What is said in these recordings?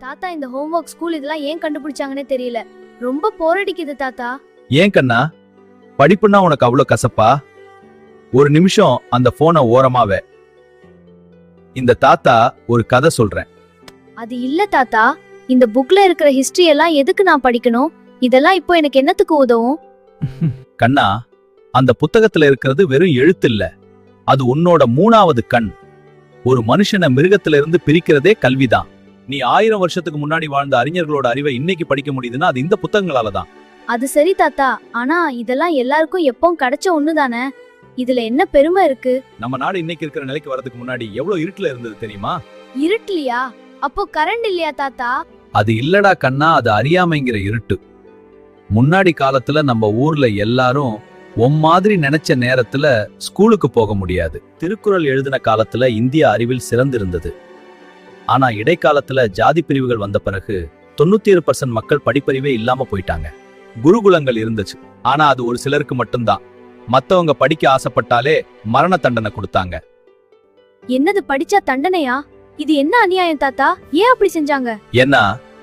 தாத்தா இந்த homework school இதெல்லாம் ஏன் கண்டுபிடிச்சாங்கன்னே தெரியல. ரொம்ப போரடிக்குது தாத்தா. ஏன் கண்ணா, படிப்புன்னா உனக்கு அவ்வளவு கசப்பா? ஒரு நிமிஷம் அந்த போனை ஓரமாவே. இந்த தாத்தா ஒரு கதை சொல்றேன். அது இல்ல தாத்தா, இந்த புக்ல இருக்கிற ஹிஸ்டரி எல்லாம் எதுக்கு நான் படிக்கணும்? இதெல்லாம் இப்போ எனக்கு என்னத்துக்கு உதவும்? கண்ணா, அந்த புத்தகத்துல இருக்கிறது வெறும் எழுத்து இல்ல, அது உன்னோட மூணாவது கண். ஒரு மனுஷனை மிருகத்துல இருந்து பிரிக்கிறதே கல்விதான். நீ 1000 வருஷத்துக்கு முன்னாடி வாழ்ந்த அறிஞர்களோட அறிவை இன்னைக்கு படிக்க முடியுதுன்னா அது இந்த புத்தகங்களாலதான். அது சரி தாத்தா, ஆனா இதெல்லாம் எல்லாருக்கும் எப்பவும் கிடைச்ச ஒண்ணுதானே. இதுல என்ன பெருமை இருக்கு? நம்ம நாடு இன்னைக்கு இருக்கிற நிலைக்கு வரதுக்கு முன்னாடி எவ்வளவு இருட்டுல இருந்தது தெரியுமா? இருட்டுலியா? அப்போ கரண்ட் இல்லையா தாத்தா? அது இல்லடா கண்ணா, அது அறியாமைங்கிற இருட்டு. முன்னாடி காலத்துல நம்ம ஊர்ல எல்லாரும் மாதிரி நினைச்ச நேரத்துல ஸ்கூலுக்கு போக முடியாது. திருக்குறள் எழுதின காலத்துல இந்திய அறிவில் சிறந்திருந்தது. ஆனா இடைக்காலத்துல ஜாதி பிரிவுகள் வந்த பிறகு 97% மக்கள் படிப்பறிவே இல்லாம போயிட்டாங்க. குருகுலங்கள் இருந்துச்சு, ஆனா அது ஒரு சிலருக்கு மட்டும்தான். மத்தவங்க படிக்க ஆசைப்பட்டாலே மரண தண்டனை கொடுத்தாங்க. என்னது படிச்சா தண்டனையா? இது என்ன அநியாயம் தாத்தா? ஏன் அப்படி செஞ்சாங்க? ஏன்னா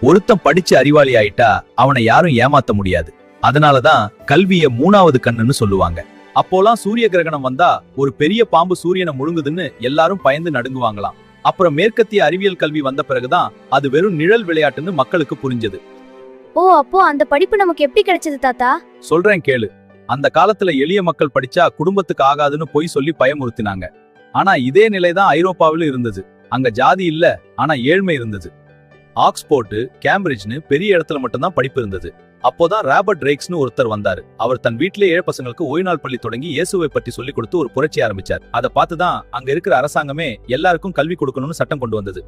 ஒருத்தன் படிச்சு அறிவாளி ஆயிட்டா அவனை யாரும் ஏமாத்த முடியாது. அதனாலதான் கல்விய மூணாவது கண்ணுன்னு சொல்லுவாங்க. அப்போலாம் சூரிய கிரகணம் வந்தா ஒரு பெரிய பாம்பு சூரியனை முழுங்குதுன்னு எல்லாரும் பயந்து நடுங்குவாங்களாம். அப்புறம் மேற்கத்திய அறிவியல் கல்வி வந்த பிறகுதான் அது வெறும் நிழல் விளையாட்டுன்னு மக்களுக்கு புரிஞ்சது. ஓ, அப்போ அந்த படிப்பு நமக்கு எப்படி கிடைச்சது தாத்தா? சொல்றேன் கேளு. அந்த காலத்துல எளிய மக்கள் படிச்சா குடும்பத்துக்கு ஆகாதுன்னு பொய் சொல்லி பயமுறுத்தினாங்க. ஆனா இதே நிலைதான் ஐரோப்பாவிலும் இருந்தது. அங்க ஜாதி இல்ல, ஆனா ஏழ்மை இருந்தது. ஆக்ஸ்போர்ட், கேம்பிரிட்ஜ்னு பெரிய இடத்துல மட்டும்தான் படிப்பு இருந்தது. அப்போதான் ராபர்ட் ட்ரேக்ஸ்னு ஒருத்தர் வந்தாரு. அவர் தன் வீட்டிலே ஏழு பசங்களுக்கு ஓய்நாள் பள்ளி தொடங்கி இயேசுவை பற்றி சொல்லி கொடுத்து ஒரு புரட்சி ஆரம்பிச்சார். அதை பார்த்துதான் அங்க இருக்கிற அரசாங்கமே எல்லாருக்கும் கல்வி கொடுக்கணும்னு சட்டம் கொண்டு வந்தது.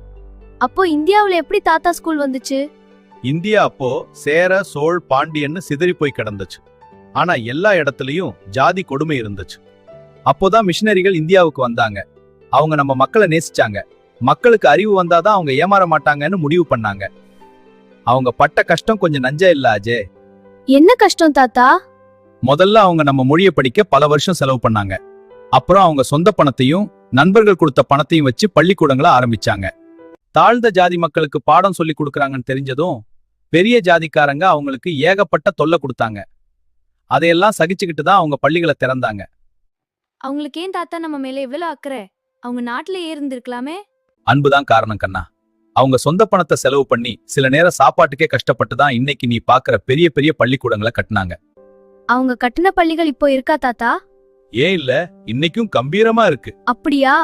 அப்போ இந்தியாவுல எப்படி தாத்தா ஸ்கூல் வந்துச்சு? இந்தியா அப்போ சேர, சோழ், பாண்டியன்னு சிதறி போய் கிடந்துச்சு. ஆனா எல்லா இடத்துலயும் ஜாதி கொடுமை இருந்துச்சு. அப்போதான் மிஷினரிகள் இந்தியாவுக்கு வந்தாங்க. அவங்க நம்ம மக்களை நேசிச்சாங்க. மக்களுக்கு அறிவு வந்தாதான் அவங்க ஏமாற மாட்டாங்கன்னு முடிவு பண்ணாங்க. அவங்க பட்ட கஷ்டம் கொஞ்சம் நஞ்சா இல்ல அஜே. என்ன கஷ்டம் தாத்தா? முதல்ல அவங்க நம்ம மொழியை படிக்க பல வருஷம் செலவு பண்ணாங்க. அப்புறம் அவங்க சொந்த பணத்தையும் நண்பர்கள் கொடுத்த பணத்தையும் வச்சு பள்ளிக்கூடங்களை ஆரம்பிச்சாங்க. தாழ்ந்த ஜாதி மக்களுக்கு பாடம் சொல்லி கொடுக்கறாங்கன்னு தெரிஞ்சதும் பெரிய ஜாதிக்காரங்க அவங்களுக்கு ஏகப்பட்ட தொல்லை கொடுத்தாங்க. அதையெல்லாம் சகிச்சுக்கிட்டு தான் அவங்க பள்ளிகளை திறந்தாங்க. அவங்களுக்கு ஏன் தாத்தா நம்ம மேல இவ்வளவு அக்கறை? அவங்க நாட்டிலேயே இருந்திருக்கலாமே. அன்புதான் காரணம் கண்ணா. அவங்க சொந்த பணத்தை செலவு பண்ணி சில நேரம் சாப்பாட்டுக்கே கஷ்டப்பட்டு தான் இன்னைக்கு நீ பாக்குற பெரிய பெரிய பள்ளிக்கூடங்களை கட்டினாங்க. அவங்க கட்டின பள்ளிகள் இப்போ இருக்கா தாத்தா? ஏன் இல்ல, இன்னைக்கும் கம்பீரமா இருக்கு. அப்படியா?